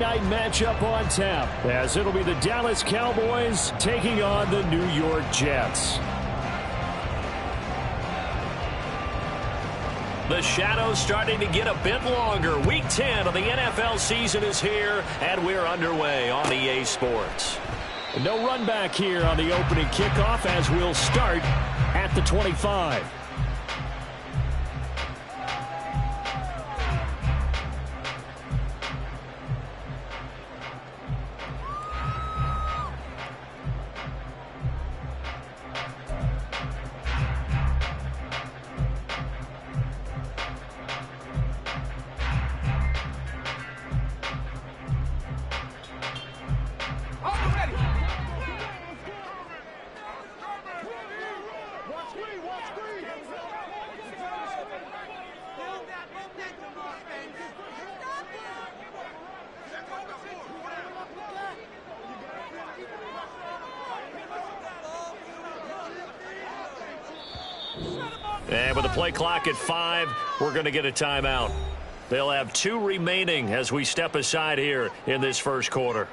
Night matchup on tap, as it'll be the Dallas Cowboys taking on the New York Jets. The shadow's starting to get a bit longer. Week 10 of the NFL season is here, and we're underway on EA Sports. No run back here on the opening kickoff, as we'll start at the 25. And with the play clock at 5, we're going to get a timeout. They'll have 2 remaining as we step aside here in this first quarter.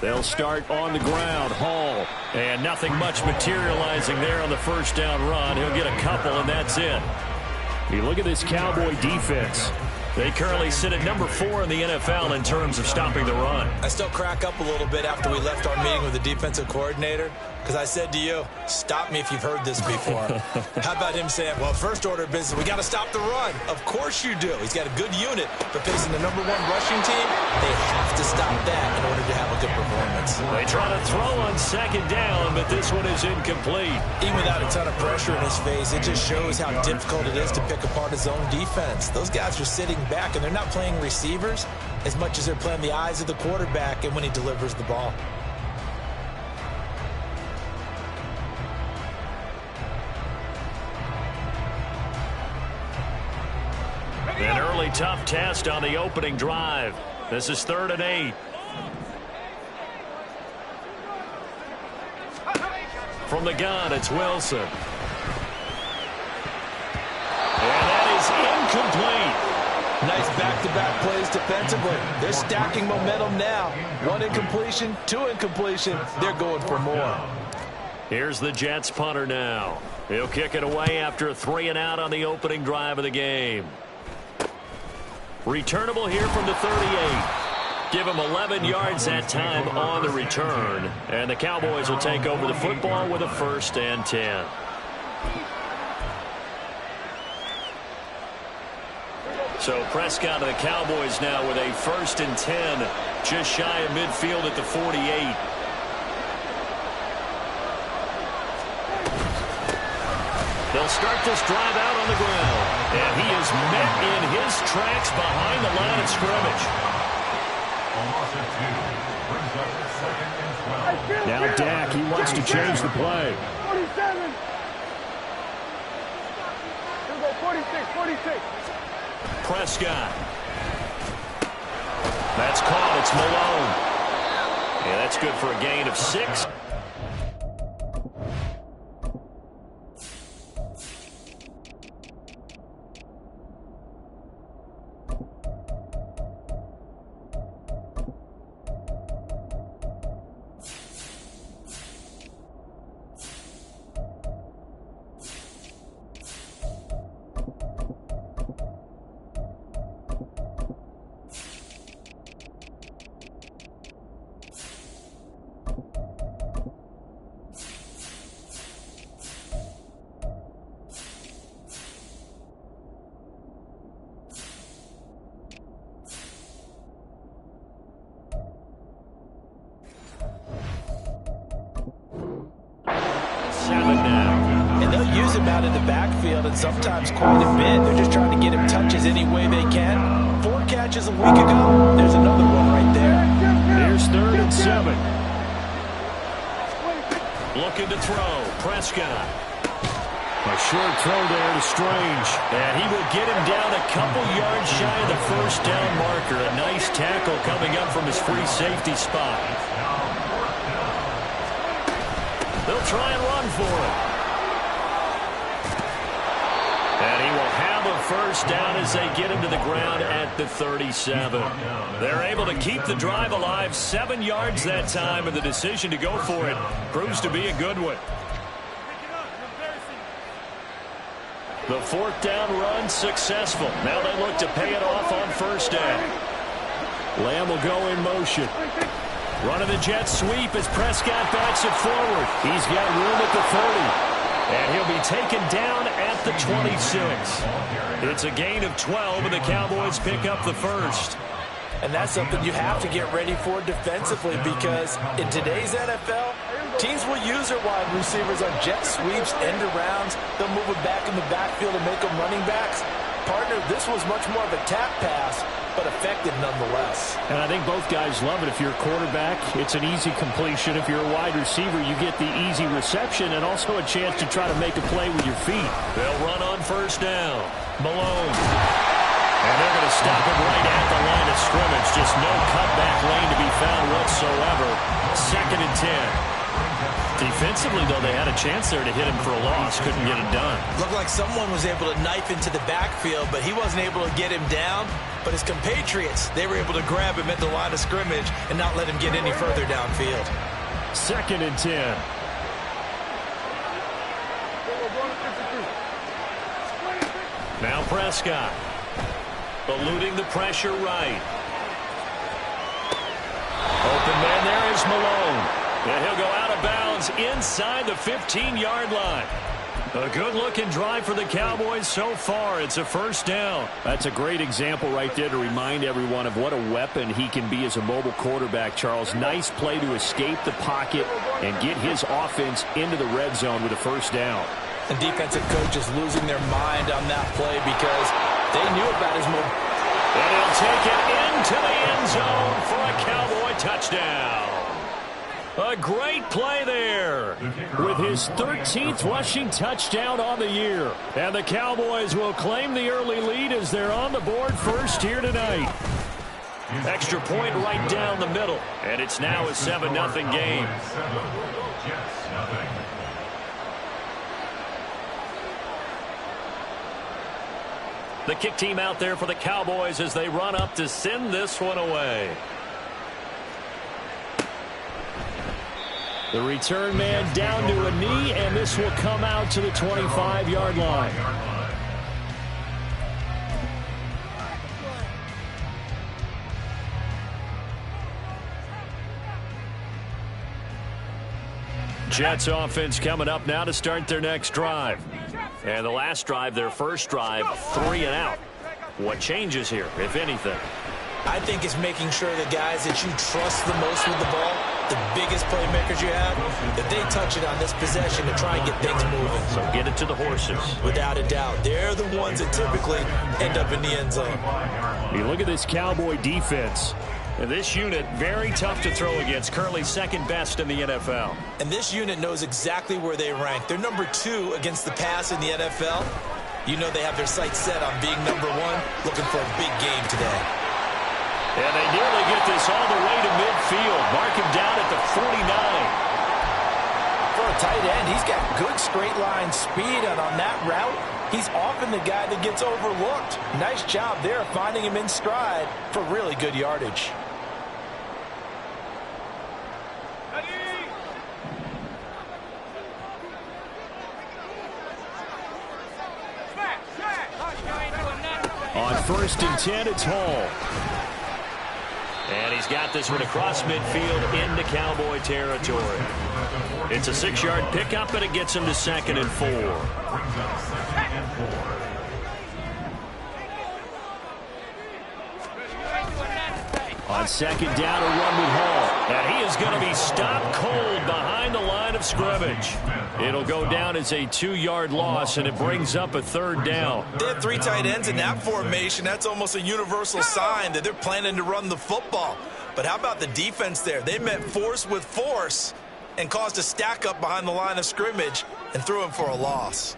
They'll start on the ground. Hall. And nothing much materializing there on the first down run. He'll get a couple, and that's it. You look at this Cowboy defense. They currently sit at number 4 in the NFL in terms of stopping the run. I still crack up a little bit after we left our meeting with the defensive coordinator, because I said to you, stop me if you've heard this before. How about him saying, well, first order of business, we got to stop the run. Of course you do. He's got a good unit, but facing the number 1 rushing team, they have to stop that in order to have a good performance. They try to throw on second down, but this one is incomplete. Even without a ton of pressure in his face, it just shows how difficult it is to pick apart his own defense. Those guys are sitting back, and they're not playing receivers as much as they're playing the eyes of the quarterback and when he delivers the ball. An early tough test on the opening drive. This is 3rd and 8. From the gun, it's Wilson. And that is incomplete. Nice back-to-back plays defensively. They're stacking momentum now. 1 incompletion, 2 incompletion. They're going for more. Here's the Jets punter now. He'll kick it away after a 3-and-out on the opening drive of the game. Returnable here from the 38. Give him 11 yards that time on the return. And the Cowboys will take over the football with a 1st and 10. So Prescott and the Cowboys now with a 1st and 10, just shy of midfield at the 48. They'll start this drive out on the ground. And he is met in his tracks behind the line of scrimmage. Now Dak, he wants to change the play. 47. Here we go, 46. Prescott. That's caught. It's Malone. Yeah, that's good for a gain of 6. Out in the backfield and sometimes quite a bit. They're just trying to get him touches any way they can. 4 catches a week ago. There's another one right there. Here's 3rd and 7. Looking to throw. Prescott. A short throw there to Strange. And he will get him down a couple yards shy of the first down marker. A nice tackle coming up from his free safety spot. They'll try and run for it. And he will have a first down as they get him to the ground at the 37. They're able to keep the drive alive, 7 yards that time, and the decision to go for it proves to be a good one. The fourth down run successful. Now they look to pay it off on first down. Lamb will go in motion. Running the jet sweep as Prescott backs it forward. He's got room at the 30. And he'll be taken down at the 26. It's a gain of 12, and the Cowboys pick up the first. And that's something you have to get ready for defensively, because in today's NFL, teams will use their wide receivers on jet sweeps, end arounds. They'll move it back in the backfield and make them running backs. Partner, this was much more of a tap pass, but effective nonetheless. And I think both guys love it. If you're a quarterback, it's an easy completion. If you're a wide receiver, you get the easy reception and also a chance to try to make a play with your feet. They'll run on first down. Malone. And they're going to stop it right at the line of scrimmage. Just no cutback lane to be found whatsoever. 2nd and 10. Defensively, though, they had a chance there to hit him for a loss. Couldn't get it done. Looked like someone was able to knife into the backfield, but he wasn't able to get him down. But his compatriots, they were able to grab him at the line of scrimmage and not let him get any further downfield. 2nd and 10. Now Prescott. Eluding the pressure right. Open man there is Malone. And he'll go out of bounds inside the 15-yard line. A good-looking drive for the Cowboys so far. It's a first down. That's a great example right there to remind everyone of what a weapon he can be as a mobile quarterback, Charles. Nice play to escape the pocket and get his offense into the red zone with a first down. And defensive coaches losing their mind on that play because they knew about his move. And he'll take it into the end zone for a Cowboy touchdown. A great play there with his 13th rushing touchdown on the year. And the Cowboys will claim the early lead as they're on the board first here tonight. Extra point right down the middle. And it's now a 7-0 game. The kick team out there for the Cowboys as they run up to send this one away. The return man down to a knee, and this will come out to the 25-yard line. Jets offense coming up now to start their next drive. And the last drive, their first drive, 3 and out. What changes here, if anything? I think it's making sure the guys that you trust the most with the ball, the biggest playmakers you have, that they touch it on this possession to try and get things moving. So get it to the horses. Without a doubt. They're the ones that typically end up in the end zone. You look at this Cowboy defense. And this unit, very tough to throw against, currently second best in the NFL. And this unit knows exactly where they rank. They're number 2 against the pass in the NFL. You know they have their sights set on being number 1, looking for a big game today. And they nearly get this all the way to midfield. Mark him down at the 49. For a tight end, he's got good straight line speed, and on that route, he's often the guy that gets overlooked. Nice job there finding him in stride for really good yardage. On 1st and 10, it's Hall. And he's got this one across midfield into Cowboy territory. It's a 6-yard pickup, and it gets him to 2nd and 4. On 2nd down, a run with Hall. And he is going to be stopped cold behind the line of scrimmage. It'll go down as a 2-yard loss, and it brings up a 3rd down. They have 3 tight ends in that formation. That's almost a universal sign that they're planning to run the football. But how about the defense there? They met force with force, and caused a stack up behind the line of scrimmage and threw him for a loss.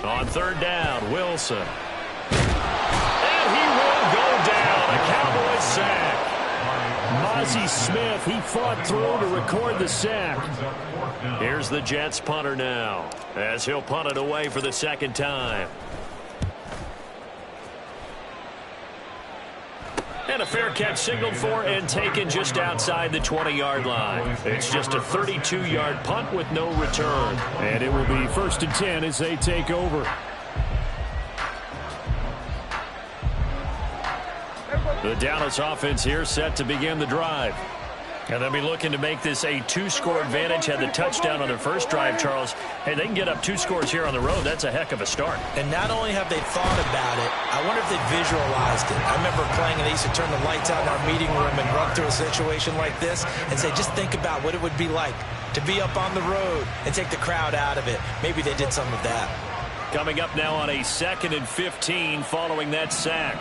On third down, Wilson. And he will go down. A Cowboys sack. Mozzie Smith, he fought through to record the sack. Here's the Jets punter now, as he'll punt it away for the second time. And a fair catch signaled for and taken just outside the 20-yard line. It's just a 32-yard punt with no return. And it will be 1st and 10 as they take over. The Dallas offense here set to begin the drive. And they'll be looking to make this a 2-score advantage. Had the touchdown on their first drive, Charles. Hey, they can get up 2 scores here on the road. That's a heck of a start. And not only have they thought about it, I wonder if they visualized it. I remember playing and they used to turn the lights out in our meeting room and run through a situation like this and say, just think about what it would be like to be up on the road and take the crowd out of it. Maybe they did some of that. Coming up now on a 2nd and 15 following that sack.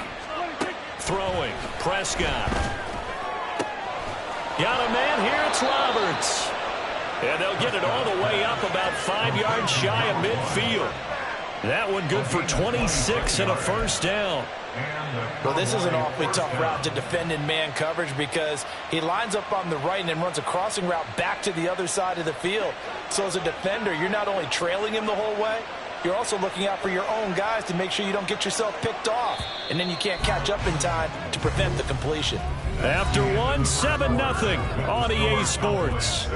Throwing, Prescott. Got a man here, it's Roberts. And they'll get it all the way up about 5 yards shy of midfield. That one good for 26 and a first down. Well, this is an awfully tough route to defend in man coverage because he lines up on the right and then runs a crossing route back to the other side of the field. So as a defender, you're not only trailing him the whole way, you're also looking out for your own guys to make sure you don't get yourself picked off. And then you can't catch up in time to prevent the completion. After 7-0 on EA Sports.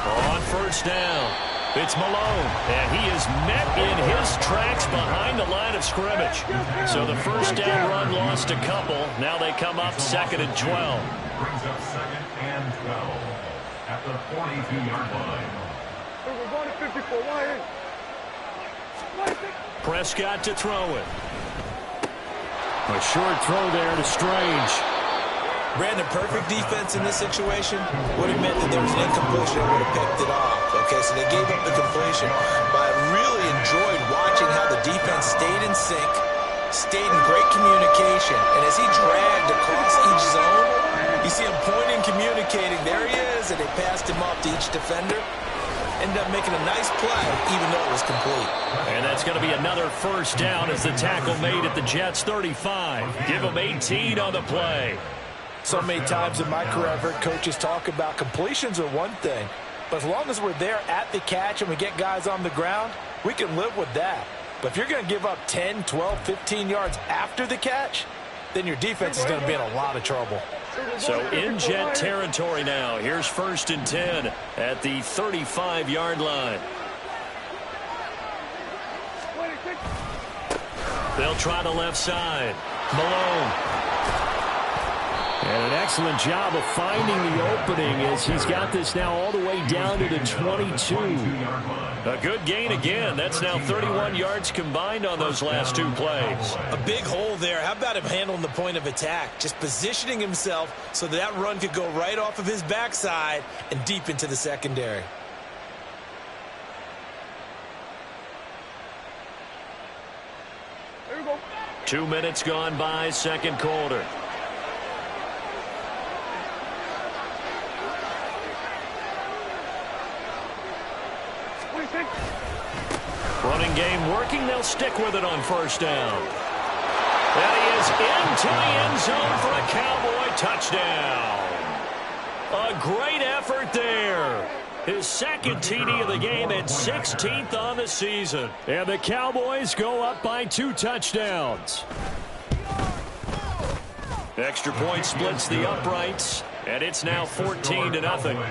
On first down, it's Malone, and he is met in his tracks behind the line of scrimmage. So the first down run lost a couple. Now they come up 2nd and 12. Brings up 2nd and 12 at the 42-yard line. We're going to 54. Why in? Prescott to throw it. A short throw there to Strange. Brandon, perfect defense in this situation would have meant that there was an incompletion and would have picked it off. Okay, so they gave up the completion. But I really enjoyed watching how the defense stayed in sync, stayed in great communication. And as he dragged across each zone, you see him pointing, communicating. There he is, and they passed him off to each defender. Ended up making a nice play, even though it was complete. And that's going to be another first down as the tackle made at the Jets' 35. Give them 18 on the play. So many times in my career, I've heard coaches talk about completions are one thing, but as long as we're there at the catch and we get guys on the ground, we can live with that. But if you're going to give up 10, 12, 15 yards after the catch, then your defense is going to be in a lot of trouble. So in Jet territory now. Here's 1st and 10 at the 35-yard line. They'll try the left side. Malone. And an excellent job of finding the opening as he's got this now all the way down to the 22. A good gain again. That's now 31 yards combined on those last 2 plays. A big hole there. How about him handling the point of attack? Just positioning himself so that run could go right off of his backside and deep into the secondary. There we go. 2 minutes gone by, second quarter. Running game working. They'll stick with it on first down. And he is into the end zone for a Cowboy touchdown. A great effort there. His second TD of the game and 16th on the season. And the Cowboys go up by 2 touchdowns. Extra point splits the uprights, and it's now 14-0. 14,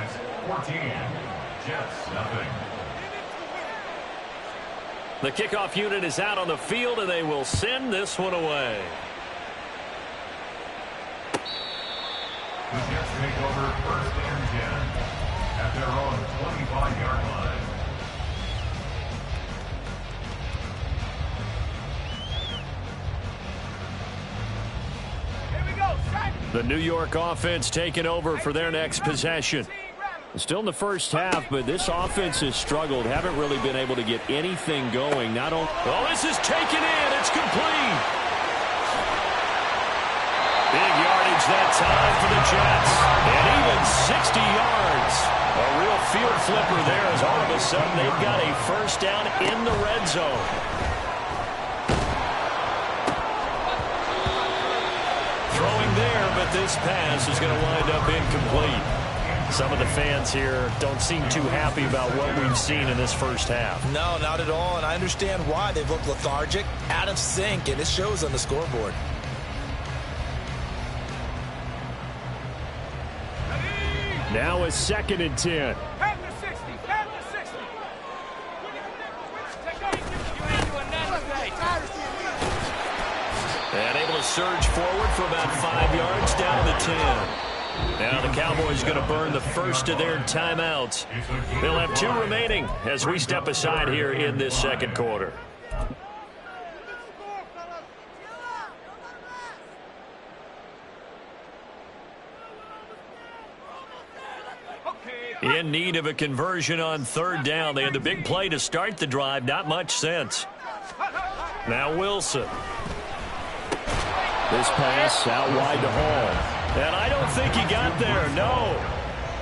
Jets nothing. The kickoff unit is out on the field, and they will send this one away. The Jets take over 1st and 10 at their own 25-yard line. The New York offense taking over for their next possession. Still in the first half, but this offense has struggled. Haven't really been able to get anything going. Not only. Oh, this is taken in. It's complete. Big yardage that time for the Jets. And even 60 yards. A real field flipper there as all of a sudden they've got a first down in the red zone. Throwing there, but this pass is going to wind up incomplete. Some of the fans here don't seem too happy about what we've seen in this first half. No, not at all, and I understand why. They've looked lethargic, out of sync, and it shows on the scoreboard. Now a 2nd and 10. And able to surge forward for about 5 yards down to the 10. Now the Cowboys are going to burn the first of their timeouts. They'll have 2 remaining as we step aside here in this second quarter. In need of a conversion on 3rd down. They had the big play to start the drive. Not much sense. Now Wilson. This pass out wide to Hall. And I don't think he got there, no.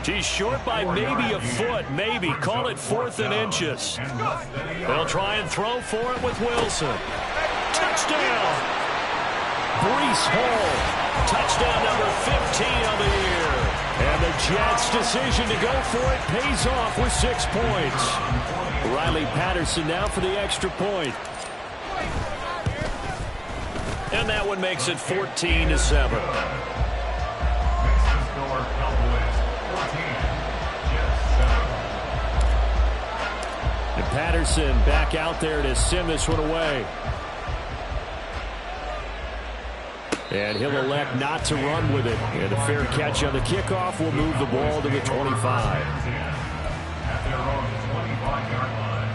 He's short by maybe a foot, maybe. Call it 4th and inches. They'll try and throw for it with Wilson. Touchdown! Breece Hall. Touchdown number 15 on the year. And the Jets' decision to go for it pays off with 6 points. Riley Patterson now for the extra point. And that one makes it 14-7. And Patterson back out there to send this one away. And he'll elect not to run with it. And a fair catch on the kickoff will move the ball to the 25. At their own 25-yard line.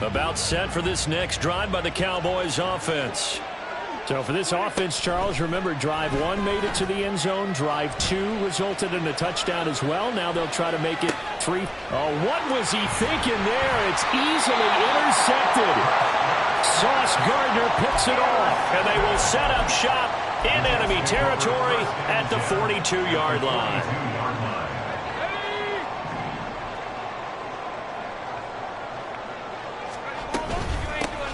About set for this next drive by the Cowboys offense. So for this offense, Charles, remember drive 1 made it to the end zone. Drive 2 resulted in a touchdown as well. Now they'll try to make it 3. Oh, what was he thinking there? It's easily intercepted. Sauce Gardner picks it off. And they will set up shop in enemy territory at the 42-yard line.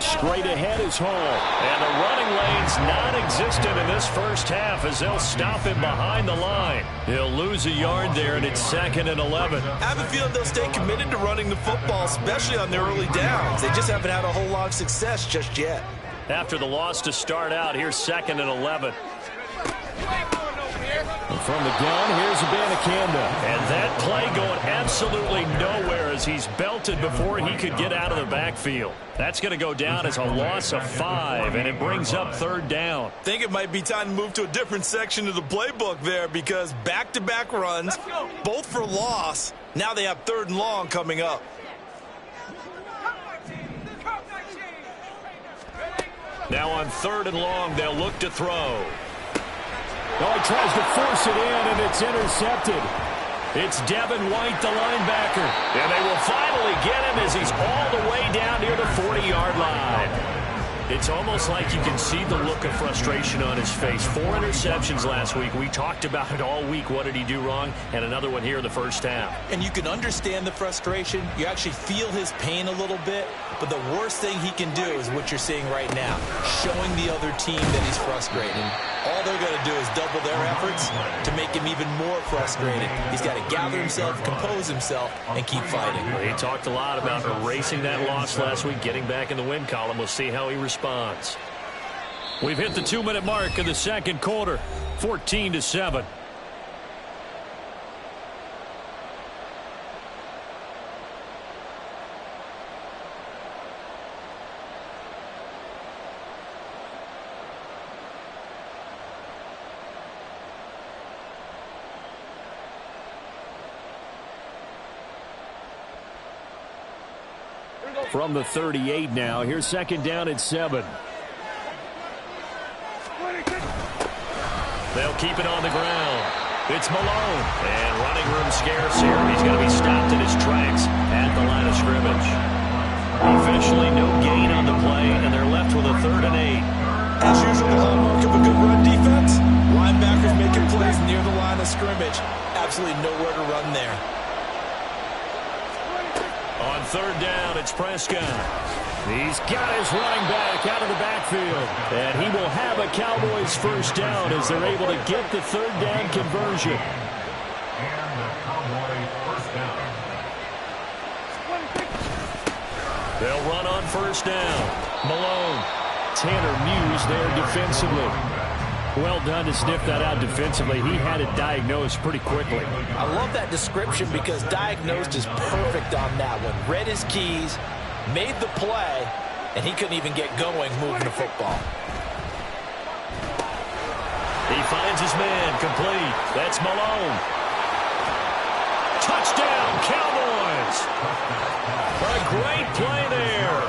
Straight ahead is Hall. And the running lane's non-existent in this first half as they'll stop him behind the line. He'll lose a yard there, and it's 2nd and 11. I have a feeling they'll stay committed to running the football, especially on their early downs. They just haven't had a whole lot of success just yet. After the loss to start out, here's 2nd and 11. And from the gun, here's Abanikanda. And that play going absolutely nowhere as he's belted before he could get out of the backfield. That's going to go down as a loss of 5, and it brings up 3rd down. I think it might be time to move to a different section of the playbook there because back-to-back runs, both for loss. Now they have 3rd and long coming up. Now on 3rd and long, they'll look to throw. Oh, he tries to force it in, and it's intercepted. It's Devin White, the linebacker. And they will finally get him as he's all the way down near the 40-yard line. It's almost like you can see the look of frustration on his face. 4 interceptions last week. We talked about it all week. What did he do wrong? And another one here in the first half. And you can understand the frustration. You actually feel his pain a little bit. But the worst thing he can do is what you're seeing right now, showing the other team that he's frustrated. All they're going to do is double their efforts to make him even more frustrated. He's got to gather himself, compose himself, and keep fighting. Well, he talked a lot about erasing that loss last week, getting back in the win column. We'll see how he responds. We've hit the 2-minute mark in the second quarter, 14-7. From the 38 now. Here's second down and 7. They'll keep it on the ground. It's Malone. And running room scarce here. He's going to be stopped in his tracks at the line of scrimmage. Officially no gain on the play, and they're left with a 3rd and 8. As usual, the hallmark of a good run defense, linebackers making plays near the line of scrimmage. Absolutely nowhere to run there. On 3rd down, it's Prescott. He's got his running back out of the backfield. And he will have a Cowboys first down as they're able to get the 3rd down conversion. And the Cowboys first down. They'll run on 1st down. Malone. Tanner Muse there defensively. Well done to sniff that out defensively. He had it diagnosed pretty quickly. I love that description because diagnosed is perfect on that one. Read his keys, made the play, and he couldn't even get going moving the football. He finds his man complete. That's Malone. Touchdown, Cowboys. A great play there.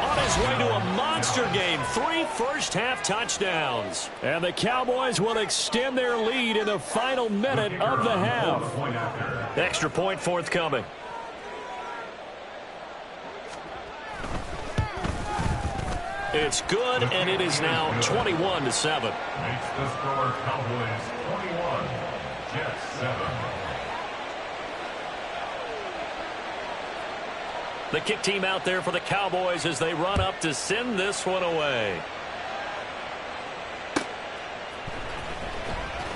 On his way to a monster game. 3 first-half touchdowns. And the Cowboys will extend their lead in the final minute of the half. Extra point forthcoming. It's good, and it is now 21-7. Makes the score Cowboys 21, Jets 7. The kick team out there for the Cowboys as they run up to send this one away.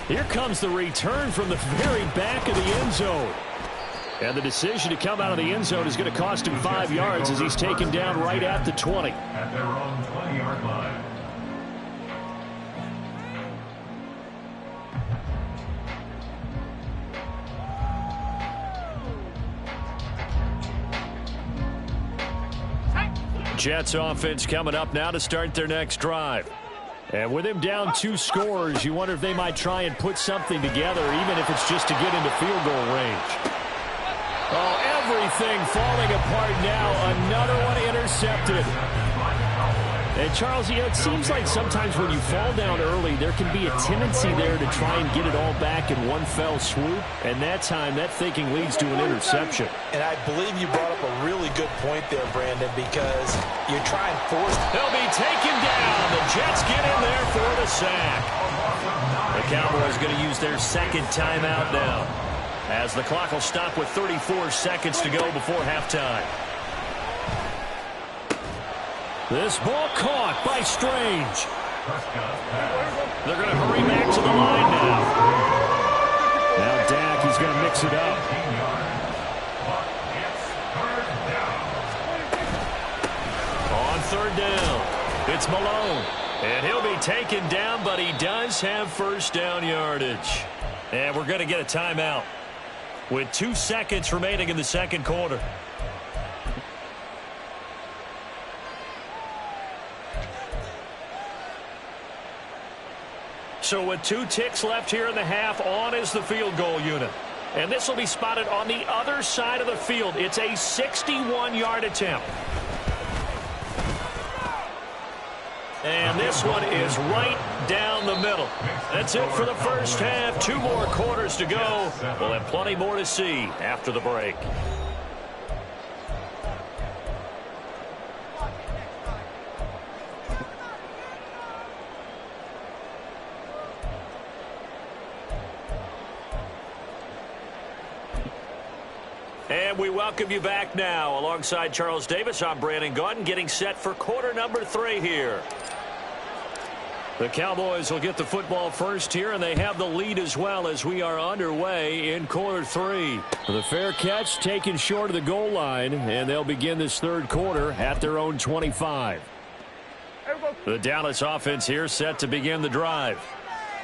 Here comes the return from the very back of the end zone. And the decision to come out of the end zone is going to cost him 5 yards as he's taken down right at the 20. At their own 20-yard line. Jets offense coming up now to start their next drive. And with him down 2 scores, you wonder if they might try and put something together, even if it's just to get into field goal range. Oh, everything falling apart now. Another one intercepted. And, Charles, you know, it seems like sometimes when you fall down early, there can be a tendency there to try and get it all back in one fell swoop. And that time, that thinking leads to an interception. And I believe you brought up a really good point there, Brandon, because you're trying to force. They'll be taken down. The Jets get in there for the sack. The Cowboys going to use their 2nd timeout now, as the clock will stop with 34 seconds to go before halftime. This ball caught by Strange. They're going to hurry back to the line now. Now Dak, he's going to mix it up. On 3rd down, it's Malone. And he'll be taken down, but he does have first down yardage. And we're going to get a timeout with 2 seconds remaining in the 2nd quarter. So with 2 ticks left here in the half, on is the field goal unit. And this will be spotted on the other side of the field. It's a 61-yard attempt. And this one is right down the middle. That's it for the first half. 2 more quarters to go. We'll have plenty more to see after the break. And we welcome you back now. Alongside Charles Davis, I'm Brandon Gaudin, getting set for quarter number 3 here. The Cowboys will get the football first here, and they have the lead as well as we are underway in quarter 3. The fair catch taken short of the goal line, and they'll begin this 3rd quarter at their own 25. The Dallas offense here set to begin the drive.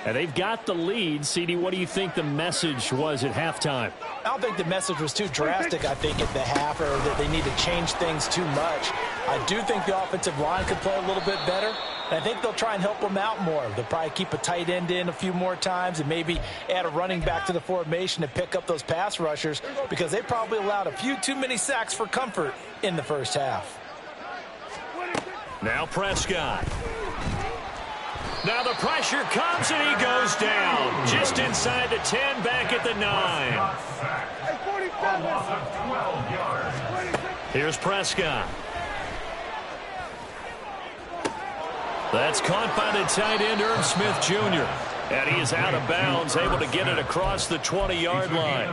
And they've got the lead. CD, what do you think the message was at halftime? I don't think the message was too drastic, I think, at the half, or that they need to change things too much. I do think the offensive line could play a little bit better. And I think they'll try and help him out more. They'll probably keep a tight end in a few more times and maybe add a running back to the formation to pick up those pass rushers because they probably allowed a few too many sacks for comfort in the first half. Now Prescott. Now the pressure comes and he goes down. Just inside the 10, back at the 9. Here's Prescott. That's caught by the tight end, Irv Smith Jr. And he is out of bounds, able to get it across the 20-yard line.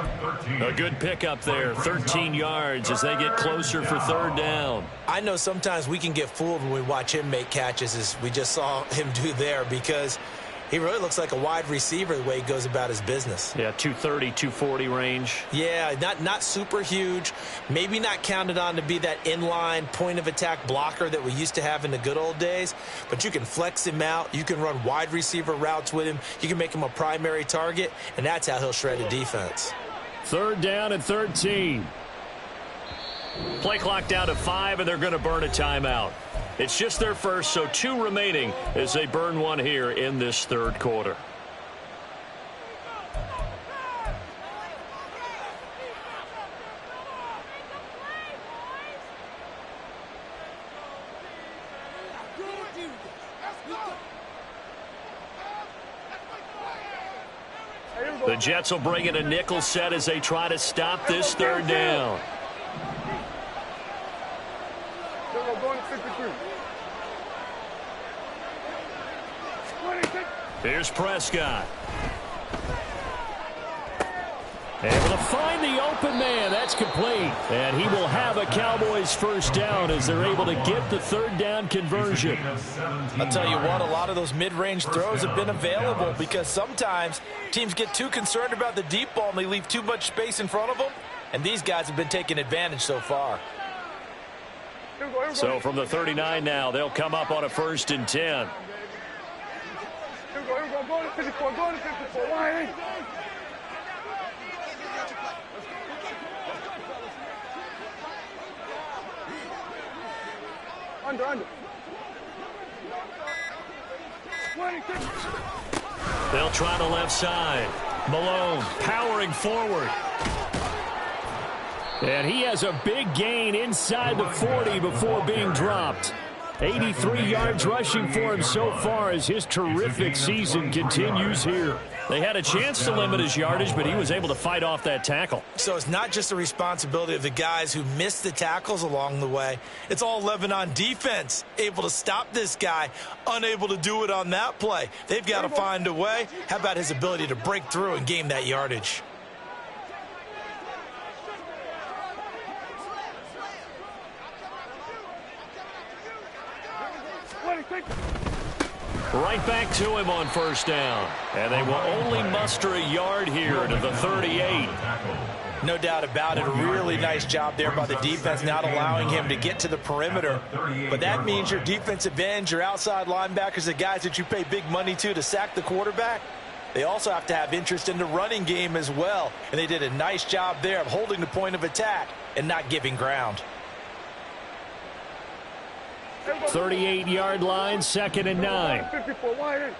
A good pickup there, 13 yards as they get closer for third down. I know sometimes we can get fooled when we watch him make catches, as we just saw him do there, because he really looks like a wide receiver the way he goes about his business. Yeah, 230, 240 range. Yeah, not super huge. Maybe not counted on to be that inline point-of-attack blocker that we used to have in the good old days. But you can flex him out. You can run wide receiver routes with him. You can make him a primary target, and that's how he'll shred a defense. Third down and 13. Play clock down to 5, and they're going to burn a timeout. It's just their first, so 2 remaining as they burn one here in this third quarter. The Jets will bring in a nickel set as they try to stop this third down. Here's Prescott. Able to find the open man. That's complete. And he will have a Cowboys first down as they're able to get the third down conversion. I'll tell you what, a lot of those mid-range throws have been available because sometimes teams get too concerned about the deep ball and they leave too much space in front of them. And these guys have been taking advantage so far. So from the 39 now, they'll come up on a 1st and 10. Go to 54, go to 54, why ain't? Under. They'll try the left side. Malone powering forward. And he has a big gain inside the 40 before being dropped. 83 yards rushing for him so far as his terrific season continues here. They had a chance to limit his yardage, but he was able to fight off that tackle. So it's not just the responsibility of the guys who missed the tackles along the way. It's all Lebanon defense, able to stop this guy, unable to do it on that play. They've got to find a way. How about his ability to break through and gain that yardage? Right back to him on first down. And they will only muster a yard here to the 38. No doubt about it. A really nice job there by the defense, not allowing him to get to the perimeter. But that means your defensive ends, your outside linebackers, the guys that you pay big money to sack the quarterback, they also have to have interest in the running game as well. And they did a nice job there of holding the point of attack and not giving ground. 38-yard line, 2nd and 9. 54, why ain't?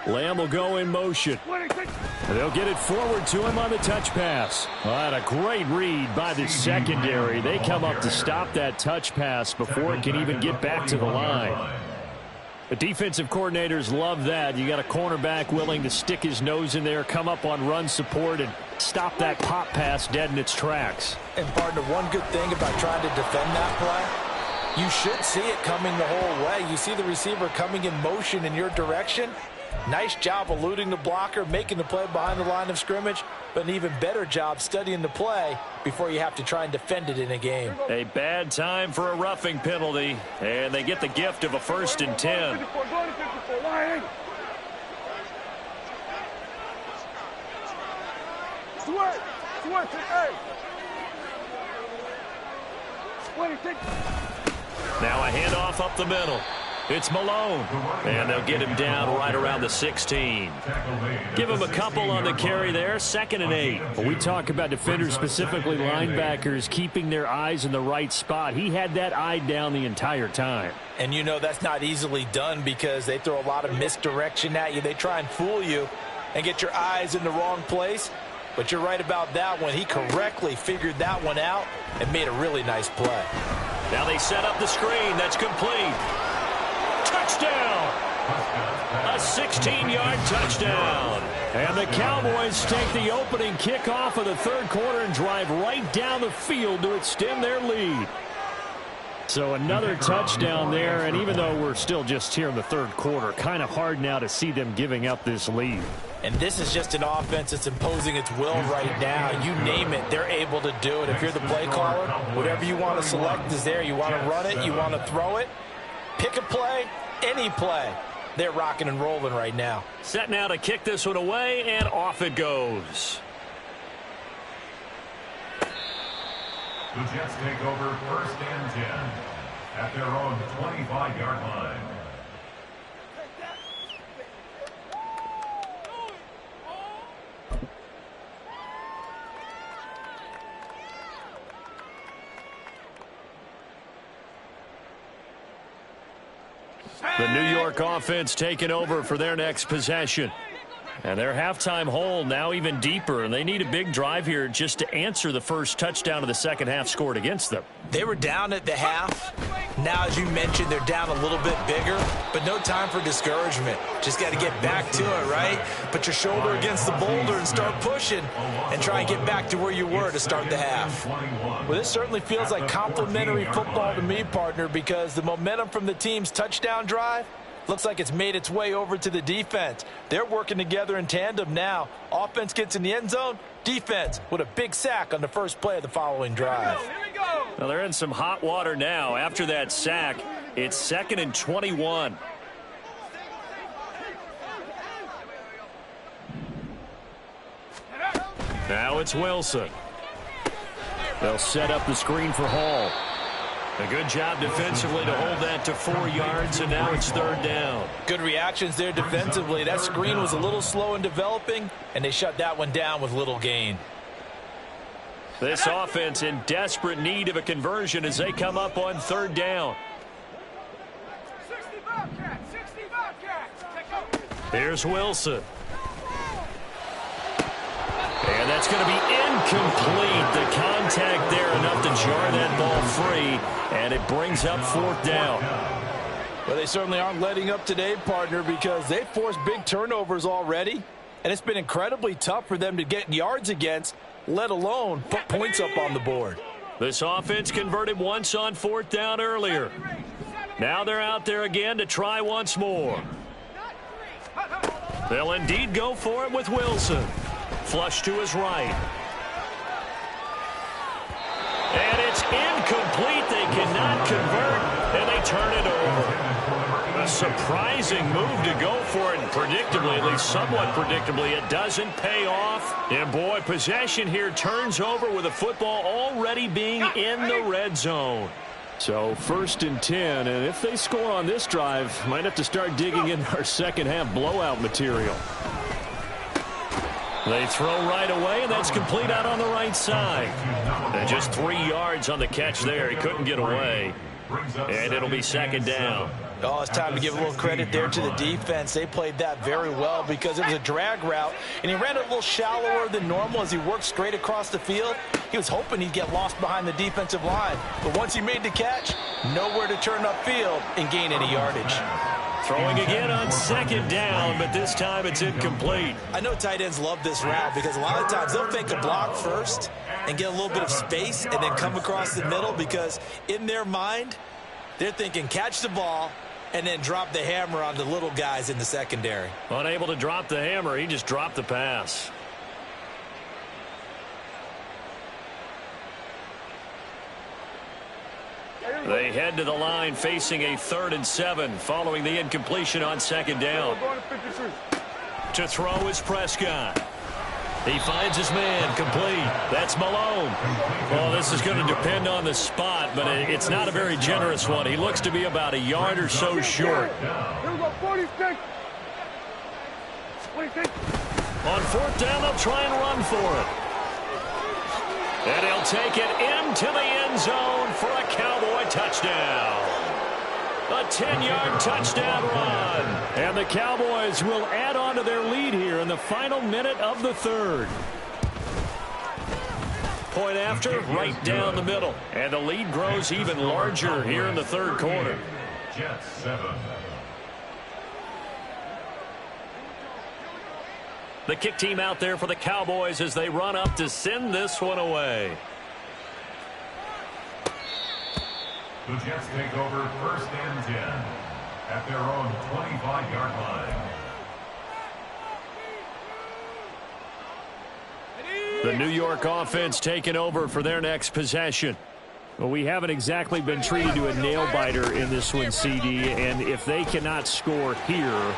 Lamb will go in motion. They'll get it forward to him on the touch pass. What a great read by the secondary. They come up to stop that touch pass before it can even get back to the line. The defensive coordinators love that. You got a cornerback willing to stick his nose in there, come up on run support, and stop that pop pass dead in its tracks. And partner, one good thing about trying to defend that play, you should see it coming the whole way. You see the receiver coming in motion in your direction. Nice job eluding the blocker, making the play behind the line of scrimmage, but an even better job studying the play before you have to try and defend it in a game. A bad time for a roughing penalty, and they get the gift of a 1st and 10. 54, go to 54, why ain't? Switch, hey. Now a handoff up the middle. It's Malone, and they'll get him down right around the 16. Give him a couple on the carry there, 2nd and 8. Well, we talk about defenders, specifically linebackers, keeping their eyes in the right spot. He had that eye down the entire time. And you know that's not easily done because they throw a lot of misdirection at you. They try and fool you and get your eyes in the wrong place. But you're right about that one. He correctly figured that one out and made a really nice play. Now they set up the screen. That's complete. Touchdown! A 16-yard touchdown. And the Cowboys take the opening kickoff of the third quarter and drive right down the field to extend their lead. So another touchdown there, and even though we're still just here in the third quarter, kind of hard now to see them giving up this lead. And this is just an offense that's imposing its will right now. You name it, they're able to do it. If you're the play caller, whatever you want to select is there. You want to run it, you want to throw it, pick a play, any play. They're rocking and rolling right now. Set now to kick this one away, and off it goes. The Jets take over 1st and 10 at their own 25-yard line. The New York offense taking over for their next possession. And their halftime hole now even deeper, and they need a big drive here just to answer the first touchdown of the second half scored against them. They were down at the half. Now, as you mentioned, they're down a little bit bigger, but no time for discouragement. Just got to get back to it, right? Put your shoulder against the boulder and start pushing and try and get back to where you were to start the half. Well, this certainly feels like complimentary football to me, partner, because the momentum from the team's touchdown drive looks like it's made its way over to the defense. They're working together in tandem now. Offense gets in the end zone. Defense with a big sack on the first play of the following drive. Well, they're in some hot water now. After that sack, it's 2nd and 21. Now it's Wilson. They'll set up the screen for Hall. A good job defensively to hold that to 4 yards, and now it's 3rd down. Good reactions there defensively. That screen was a little slow in developing, and they shut that one down with little gain. This offense in desperate need of a conversion as they come up on 3rd down. Here's Wilson. And that's going to be incomplete. The contact there enough to jar that ball free, and it brings up 4th down. Well, they certainly aren't letting up today, partner, because they've forced big turnovers already, and it's been incredibly tough for them to get yards against, let alone put points up on the board. This offense converted once on 4th down earlier. Now they're out there again to try once more. They'll indeed go for it with Wilson. Flush to his right. And it's incomplete. They cannot convert, and they turn it over. A surprising move to go for it, and predictably, at least somewhat predictably, it doesn't pay off. And boy, possession here turns over with the football already being in the red zone. So 1st and 10, and if they score on this drive, might have to start digging in our second half blowout material. They throw right away, and that's complete out on the right side. And just 3 yards on the catch there. He couldn't get away. And it'll be 2nd down. Oh, it's time to give a little credit there to the defense. They played that very well because it was a drag route, and he ran it a little shallower than normal as he worked straight across the field. He was hoping he'd get lost behind the defensive line. But once he made the catch, nowhere to turn upfield and gain any yardage. Throwing again on 2nd down, but this time it's incomplete. I know tight ends love this route because a lot of times they'll fake a block first and get a little bit of space and then come across the middle because in their mind, they're thinking catch the ball and then drop the hammer on the little guys in the secondary. Unable to drop the hammer, he just dropped the pass. They head to the line facing a 3rd and 7 following the incompletion on 2nd down. To throw is Prescott. He finds his man, complete. That's Malone. Well, this is going to depend on the spot, but it's not a very generous one. He looks to be about a yard or so short. Here we go, 46. 46. On fourth down, they'll try and run for it. And he'll take it into the end zone for a Cowboy touchdown. A 10-yard touchdown run. And the Cowboys will add on to their lead here in the final minute of the third. Point after, right down the middle. And the lead grows even larger here in the third quarter. Jets 7. The kick team out there for the Cowboys as they run up to send this one away. The Jets take over first and 10 at their own 25-yard line. The New York offense taking over for their next possession. Well, we haven't exactly been treated to a nail-biter in this one, CD, and if they cannot score here,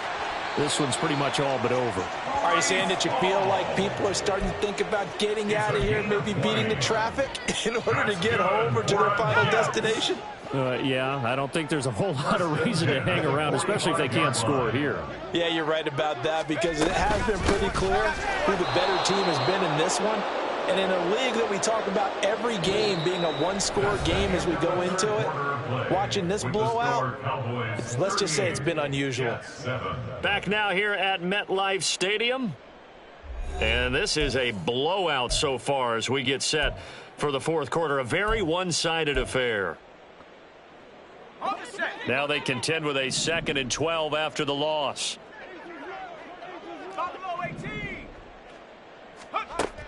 this one's pretty much all but over. Are you saying that you feel like people are starting to think about getting out of here, maybe beating the traffic in order to get home or to their final destination? Yeah, I don't think there's a whole lot of reason to hang around, especially if they can't score here. Yeah, you're right about that because it has been pretty clear who the better team has been in this one. And in a league that we talk about every game being a one-score game as we go into it, watching this blowout, let's just say it's been unusual. Back now here at MetLife Stadium. And this is a blowout so far as we get set for the fourth quarter. A very one-sided affair. Now they contend with a 2nd and 12 after the loss.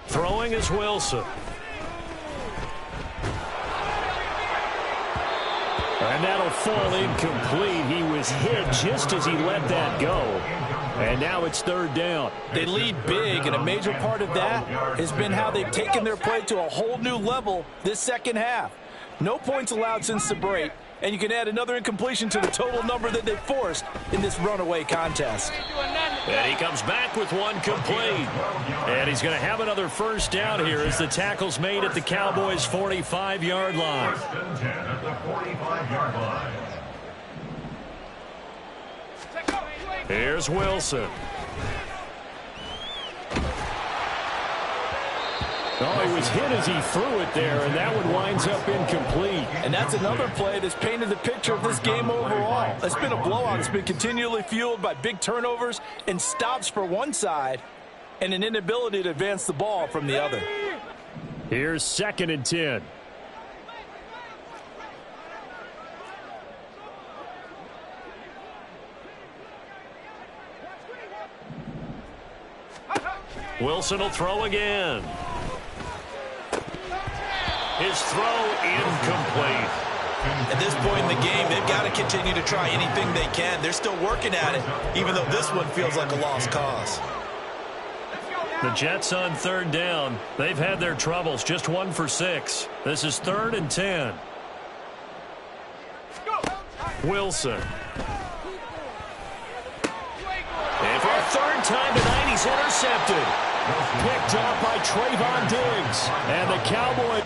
Throwing is Wilson. And that'll fall incomplete. He was hit just as he let that go. And now it's third down. They lead big, and a major part of that has been how they've taken their play to a whole new level this second half. No points allowed since the break, and you can add another incompletion to the total number that they forced in this runaway contest. And he comes back with one complete. And he's going to have another first down here as the tackle's made at the Cowboys' 45-yard line. First and 10 at the 45-yard line. Here's Wilson. Oh, he was hit as he threw it there, and that one winds up incomplete. And that's another play that's painted the picture of this game overall. It's been a blowout. It's been continually fueled by big turnovers and stops for one side and an inability to advance the ball from the other. Here's 2nd and 10. Wilson will throw again. His throw incomplete. At this point in the game, they've got to continue to try anything they can. They're still working at it, even though this one feels like a lost cause. The Jets on third down. They've had their troubles, just 1 for 6. This is 3rd and 10. Wilson. And for a third time tonight, he's intercepted. Picked off by Trayvon Diggs. And the Cowboys...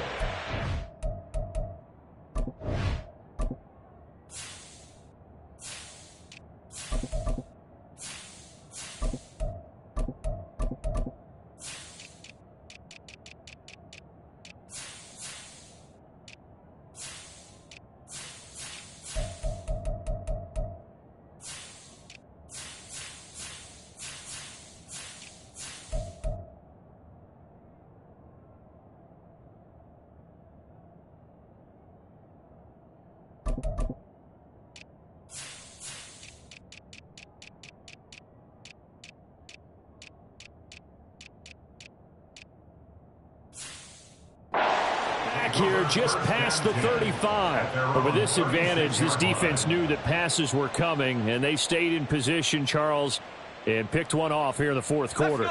here just past the 35. But with this advantage, this defense knew that passes were coming, and they stayed in position, Charles, and picked one off here in the fourth quarter.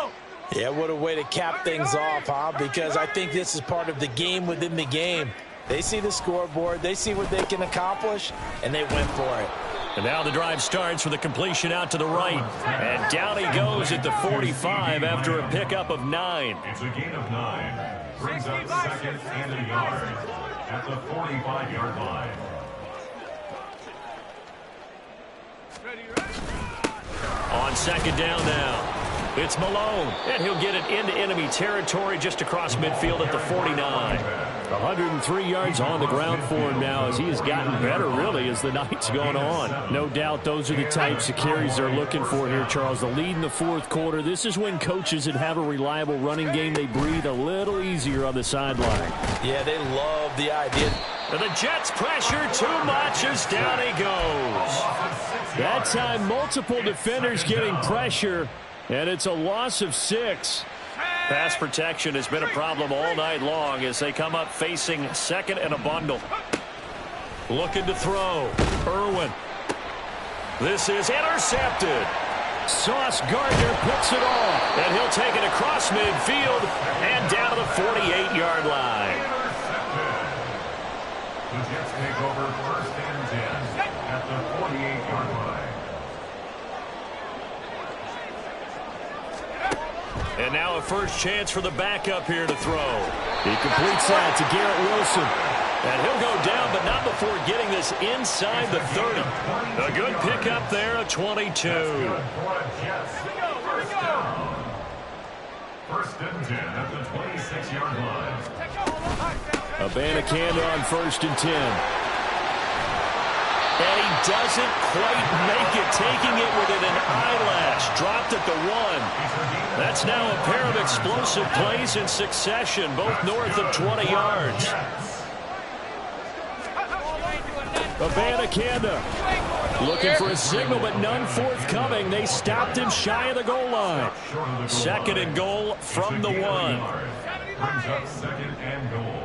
Yeah, what a way to cap things off, huh? Because I think this is part of the game within the game. They see the scoreboard, they see what they can accomplish, and they went for it. And now the drive starts with a completion out to the right. And down he goes at the 45 after a pickup of 9. It's a gain of 9. Brings up second and a yard at the 45-yard line. On second down now. It's Malone, and he'll get it into enemy territory just across midfield at the 49. 103 yards on the ground for him now as he has gotten better, really, as the night's gone on. No doubt those are the types of carries they're looking for here, Charles. The lead in the fourth quarter. This is when coaches that have a reliable running game, they breathe a little easier on the sideline. Yeah, they love the idea. And the Jets pressure too much as down he goes. That time, multiple defenders getting pressure, and it's a loss of 6. Pass protection has been a problem all night long as they come up facing second and a bundle. Looking to throw. Irwin. This is intercepted. Sauce Gardner picks it off. And he'll take it across midfield and down to the 48-yard line. The Jets take over first and 10 at the 48-yard line. And now a first chance for the backup here to throw. He completes that to Garrett Wilson. And he'll go down, but not before getting this inside the 30. A good pickup there, a 22. First and 10 at the 26-yard line. Abanikanda on first and 10. And he doesn't quite make it, taking it within an eyelash. Dropped at the 1. That's now a pair of explosive plays in succession, both north of 20 yards. Abanikanda looking for a signal, but none forthcoming. They stopped him shy of the goal line. Second and goal from the 1. Brings up second and goal.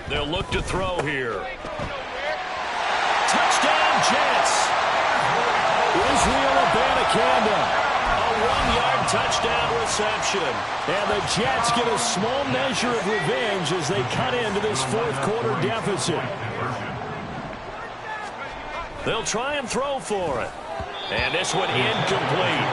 They'll look to throw here. Touchdown, Jets. Israel Abanikanda. A 1-yard touchdown reception. And the Jets get a small measure of revenge as they cut into this fourth quarter deficit. They'll try and throw for it. And this one incomplete.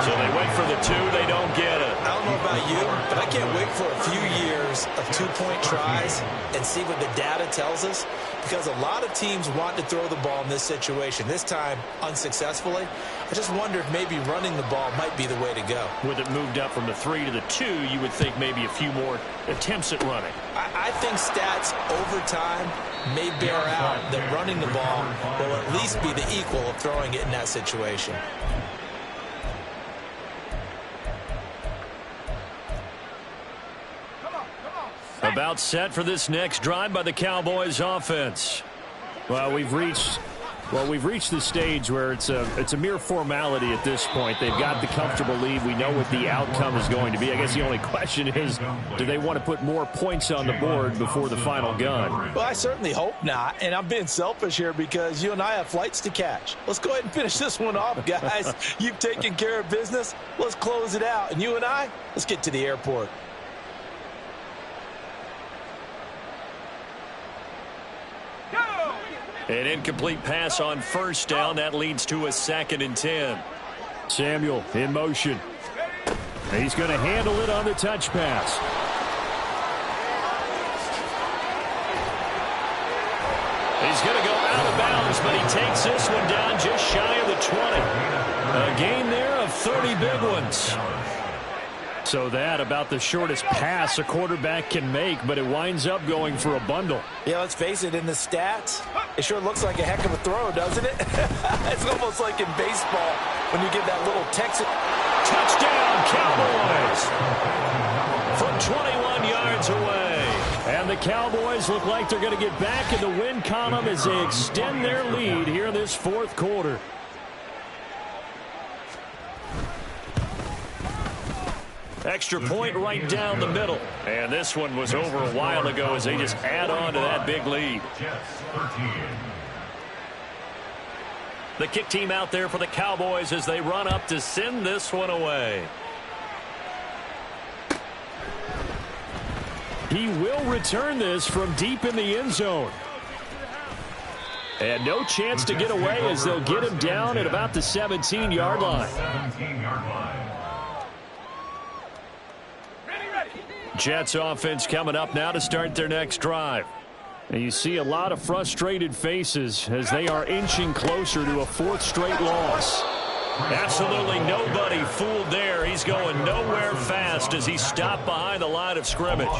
So they wait for the 2. They don't get it. I don't know about you, but I can't wait for a few years of 2-point tries and see what the data tells us. Because a lot of teams want to throw the ball in this situation. This time, unsuccessfully. I just wonder if maybe running the ball might be the way to go. With it moved up from the 3 to the 2, you would think maybe a few more attempts at running. I think stats over time may bear out that running the ball will at least be the equal of throwing it in that situation. About set for this next drive by the Cowboys offense. Well, we've reached the stage where it's a mere formality at this point. They've got the comfortable lead. We know what the outcome is going to be. I guess the only question is, do they want to put more points on the board before the final gun? Well, I certainly hope not, and I'm being selfish here because you and I have flights to catch. Let's go ahead and finish this one off, guys. You've taken care of business. Let's close it out, and you and I, let's get to the airport. An incomplete pass on first down. That leads to a second and 10. Samuel in motion. He's going to handle it on the touch pass. He's going to go out of bounds, but he takes this one down just shy of the 20. A gain there of 30 big ones. So that about the shortest pass a quarterback can make, but it winds up going for a bundle. Yeah, let's face it, in the stats, it sure looks like a heck of a throw, doesn't it? It's almost like in baseball when you give that little Texas touchdown, Cowboys, from 21 yards away. And the Cowboys look like they're going to get back in the win column as they extend their lead here in this fourth quarter. Extra point right down the middle. And this one was over a while ago as they just add on to that big lead. The kick team out there for the Cowboys as they run up to send this one away. He will return this from deep in the end zone. And no chance to get away as they'll get him down at about the 17-yard line. 17-yard line. Jets offense coming up now to start their next drive. And you see a lot of frustrated faces as they are inching closer to a fourth straight loss. Absolutely nobody fooled there. He's going nowhere fast as he stopped behind the line of scrimmage.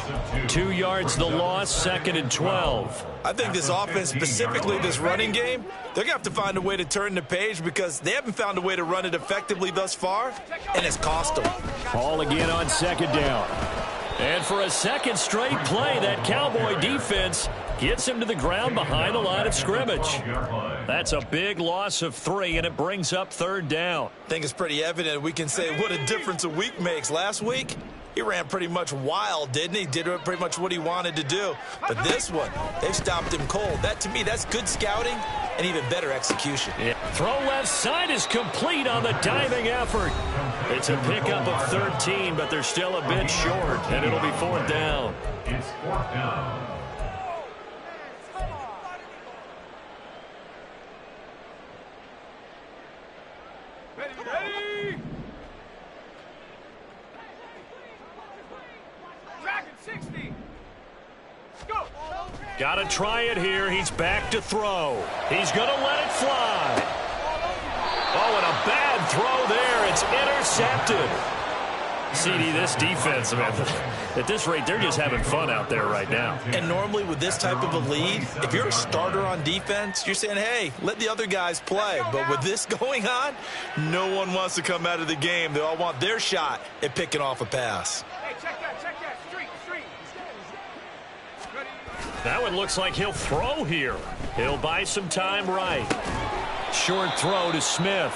2 yards the loss, 2nd and 12. I think this offense, specifically this running game, they're going to have to find a way to turn the page because they haven't found a way to run it effectively thus far, and it's cost them. Ball again on 2nd down. And for a second straight play, that Cowboy defense gets him to the ground behind the line of scrimmage. That's a big loss of 3, and it brings up 3rd down. I think it's pretty evident we can say what a difference a week makes. Last week, he ran pretty much wild, didn't he? Did pretty much what he wanted to do. But this one, they've stopped him cold. That, to me, that's good scouting and even better execution. Yeah. Throw left side is complete on the diving effort. It's a pickup of 13, but they're still a bit short, and it'll be 4th down. It's 4th down. Ready! Dragon 60! Go! Got to try it here. He's back to throw. He's going to let it fly. Oh, and a bad throw there. It's intercepted. CD, this defense, man, at this rate, they're just having fun out there right now. And normally with this type of a lead, if you're a starter on defense, you're saying, hey, let the other guys play. But with this going on, no one wants to come out of the game. They all want their shot at picking off a pass. Hey, check that. Street. That one looks like he'll throw here. He'll buy some time right. Short throw to Smith.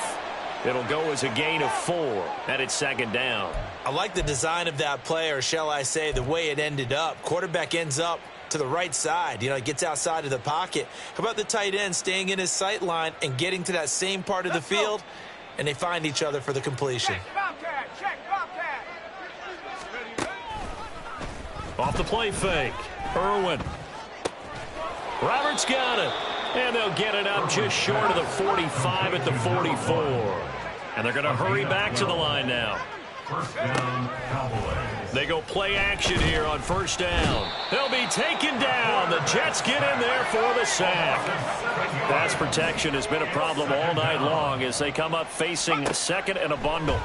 It'll go as a gain of 4, and it's 2nd down. I like the design of that play, or shall I say the way it ended up. Quarterback ends up to the right side. You know, it gets outside of the pocket. How about the tight end staying in his sight line and getting to that same part of the field, and they find each other for the completion. Check, Bobcat. Off the play fake. Irwin. Roberts got it. And they'll get it up just short of the 45 at the 44. And they're going to hurry back to the line now. 1st down, Cowboys. They go play action here on 1st down. They'll be taken down. The Jets get in there for the sack. Pass protection has been a problem all night long as they come up facing 2nd and a bundle.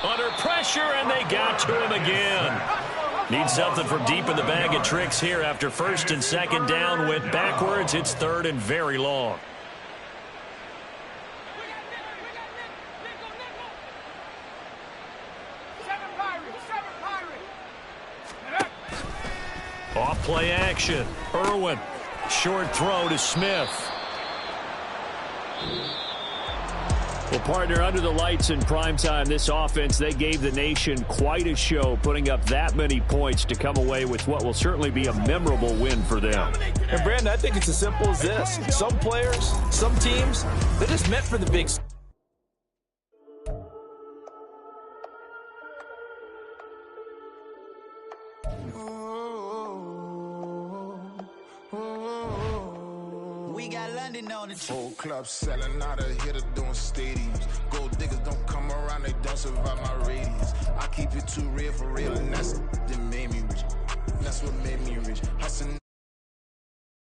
Under pressure, and they got to him again. Need something from deep in the bag of tricks here after 1st and 2nd down. Went backwards. It's 3rd and very long. Off play action. Irwin. Short throw to Smith. Well, partner, under the lights in primetime, this offense, they gave the nation quite a show, putting up that many points to come away with what will certainly be a memorable win for them. And, Brandon, I think it's as simple as this. Some players, some teams, they're just meant for the big We got London on the Full club selling out of hitter doing stadiums. Gold diggers don't come around, they don't survive my radius. I keep it too real for real, and that's that made me rich. That's what made me rich. Hustling.